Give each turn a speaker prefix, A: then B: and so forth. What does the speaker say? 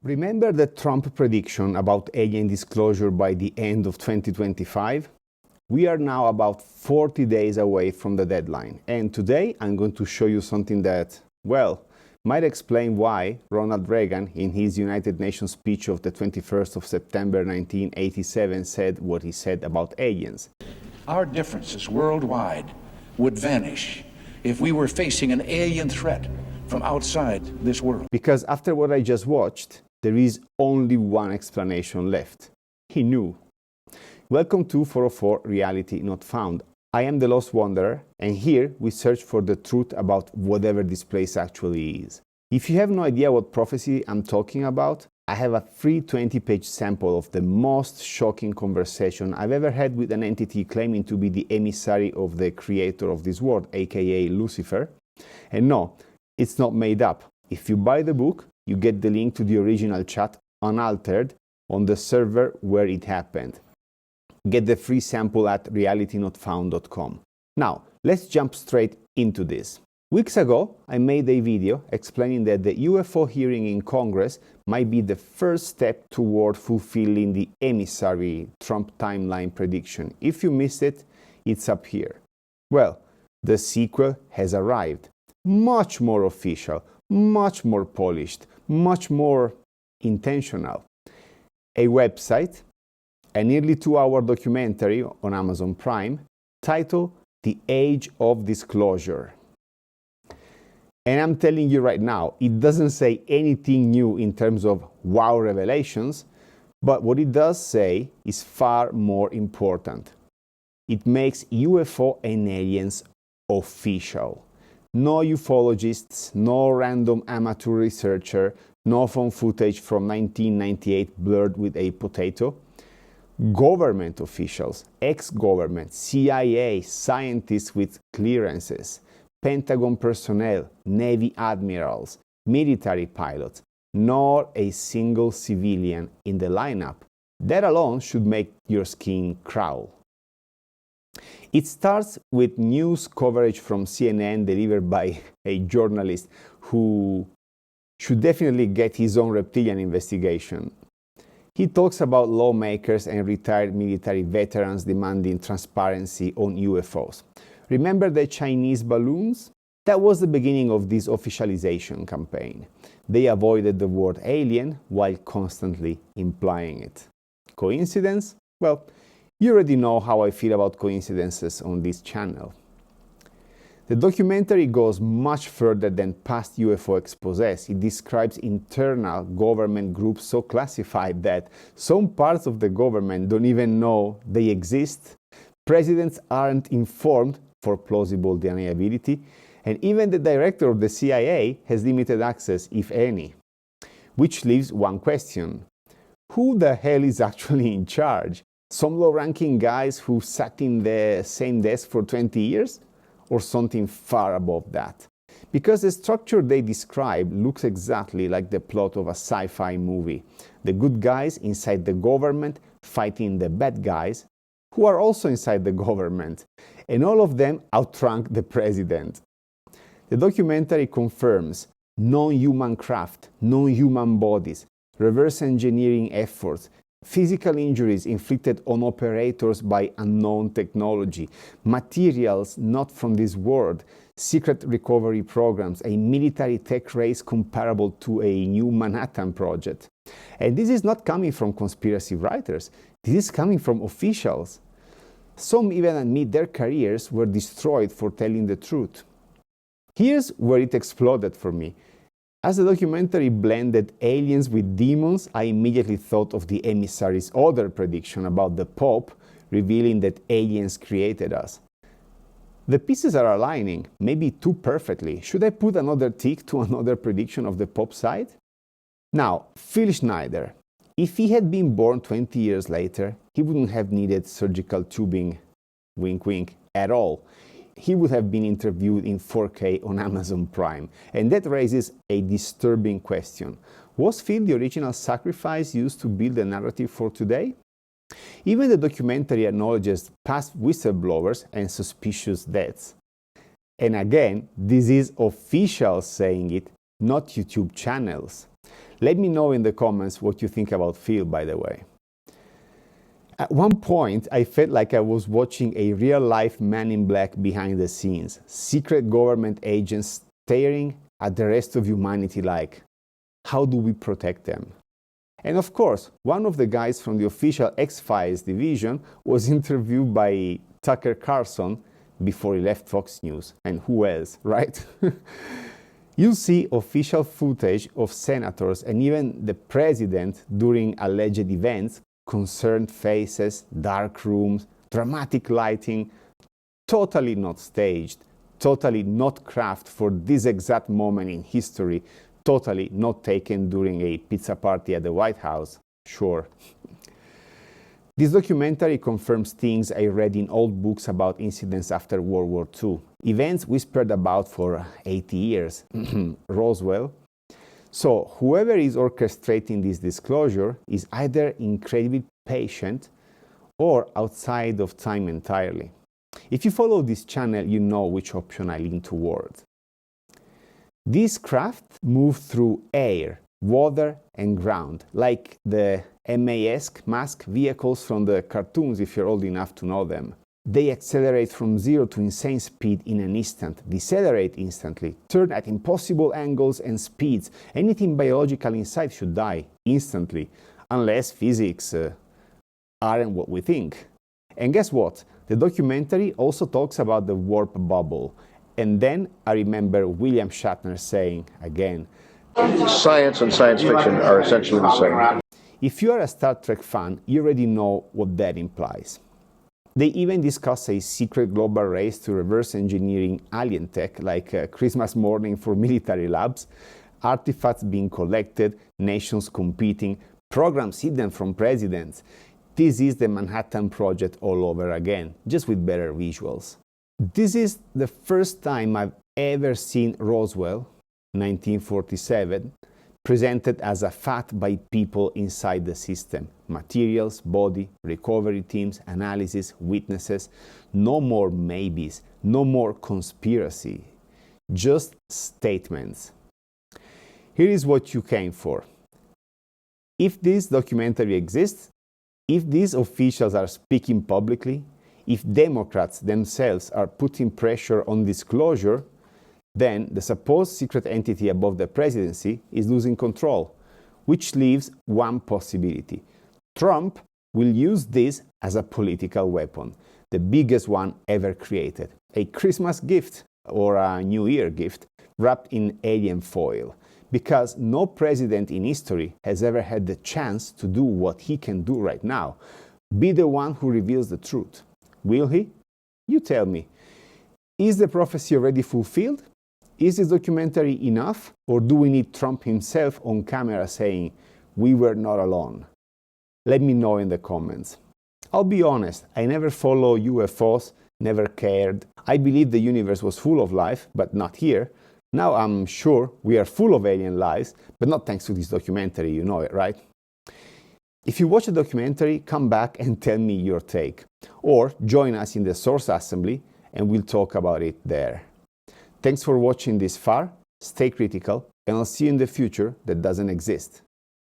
A: Remember the Trump prediction about alien disclosure by the end of 2025? We are now about 40 days away from the deadline, and today I'm going to show you something that, well, might explain why Ronald Reagan, in his United Nations speech of the 21st of September 1987, said what he said about aliens.
B: Our differences worldwide would vanish if we were facing an alien threat from outside this world.
A: Because after what I just watched, there is only one explanation left. He knew. Welcome to 404 Reality Not Found. I am the Lost Wanderer, and here we search for the truth about whatever this place actually is. If you have no idea what prophecy I'm talking about, I have a free 20-page sample of the most shocking conversation I've ever had with an entity claiming to be the emissary of the creator of this world, aka Lucifer. And no, it's not made up. If you buy the book, you get the link to the original chat unaltered on the server where it happened. Get the free sample at realitynotfound.com. Now, let's jump straight into this. Weeks ago, I made a video explaining that the UFO hearing in Congress might be the first step toward fulfilling the Emissary Trump timeline prediction. If you missed it, it's up here. Well, the sequel has arrived. Much more official, much more polished, much more intentional. A website, a nearly 2-hour documentary on Amazon Prime titled The Age of Disclosure. And I'm telling you right now, it doesn't say anything new in terms of wow revelations, but what it does say is far more important. It makes UFO and aliens official. No ufologists, no random amateur researcher, no phone footage from 1998 blurred with a potato. Government officials, ex-government, CIA, scientists with clearances, Pentagon personnel, Navy admirals, military pilots, nor a single civilian in the lineup. That alone should make your skin crawl. It starts with news coverage from CNN delivered by a journalist who should definitely get his own reptilian investigation. He talks about lawmakers and retired military veterans demanding transparency on UFOs. Remember the Chinese balloons? That was the beginning of this officialization campaign. They avoided the word alien while constantly implying it. Coincidence? Well, you already know how I feel about coincidences on this channel. The documentary goes much further than past UFO exposés. It describes internal government groups so classified that some parts of the government don't even know they exist. Presidents aren't informed for plausible deniability, and even the director of the CIA has limited access, if any. Which leaves one question. Who the hell is actually in charge? Some low-ranking guys who sat in the same desk for 20 years? Or something far above that? Because the structure they describe looks exactly like the plot of a sci-fi movie. The good guys inside the government fighting the bad guys who are also inside the government, and all of them outrank the president. The documentary confirms non-human craft, non-human bodies, reverse engineering efforts, physical injuries inflicted on operators by unknown technology, materials not from this world, secret recovery programs, a military tech race comparable to a new Manhattan Project. And this is not coming from conspiracy writers, this is coming from officials. Some even admit their careers were destroyed for telling the truth. Here's where it exploded for me. As the documentary blended aliens with demons, I immediately thought of the emissary's other prediction about the Pope, revealing that aliens created us. The pieces are aligning, maybe too perfectly. Should I put another tick to another prediction of the Pope's side? Now, Phil Schneider. If he had been born 20 years later, he wouldn't have needed surgical tubing, wink wink, at all. He would have been interviewed in 4K on Amazon Prime. And that raises a disturbing question. Was Phil the original sacrifice used to build the narrative for today? Even the documentary acknowledges past whistleblowers and suspicious deaths. And again, this is officials saying it, not YouTube channels. Let me know in the comments what you think about Phil, by the way. At one point, I felt like I was watching a real-life Man in Black behind the scenes, secret government agents staring at the rest of humanity like, how do we protect them? And of course, one of the guys from the official X-Files division was interviewed by Tucker Carlson before he left Fox News. And who else, right? You'll see official footage of senators and even the president during alleged events, concerned faces, dark rooms, dramatic lighting, totally not staged, totally not crafted for this exact moment in history, totally not taken during a pizza party at the White House, sure. This documentary confirms things I read in old books about incidents after World War II, events whispered about for 80 years, Roswell. So whoever is orchestrating this disclosure is either incredibly patient or outside of time entirely. If you follow this channel, you know which option I lean towards. These craft move through air, water and ground, like the mask vehicles from the cartoons if you're old enough to know them. They accelerate from 0 to insane speed in an instant, decelerate instantly, turn at impossible angles and speeds. Anything biological inside should die instantly, unless physics aren't what we think. And guess what? The documentary also talks about the warp bubble. And then I remember William Shatner saying, again,
C: science and science fiction are essentially the same.
A: If you are a Star Trek fan, you already know what that implies. They even discuss a secret global race to reverse engineering alien tech, like Christmas morning for military labs, artifacts being collected, nations competing, programs hidden from presidents. This is the Manhattan Project all over again, just with better visuals. This is the first time I've ever seen Roswell, 1947, presented as a fact by people inside the system. Materials, body, recovery teams, analysis, witnesses. No more maybes, no more conspiracy, just statements. Here is what you came for. If this documentary exists, if these officials are speaking publicly, if Democrats themselves are putting pressure on disclosure, then the supposed secret entity above the presidency is losing control, which leaves one possibility. Trump will use this as a political weapon, the biggest one ever created, a Christmas gift or a New Year gift wrapped in alien foil, because no president in history has ever had the chance to do what he can do right now, be the one who reveals the truth. Will he? You tell me. Is the prophecy already fulfilled? Is this documentary enough, or do we need Trump himself on camera saying, "We were not alone"? Let me know in the comments. I'll be honest, I never follow UFOs, never cared. I believed the universe was full of life, but not here. Now I'm sure we are full of alien lives, but not thanks to this documentary, you know it, right? If you watch the documentary, come back and tell me your take. Or join us in the Source Assembly and we'll talk about it there. Thanks for watching this far, stay critical, and I'll see you in the future that doesn't exist.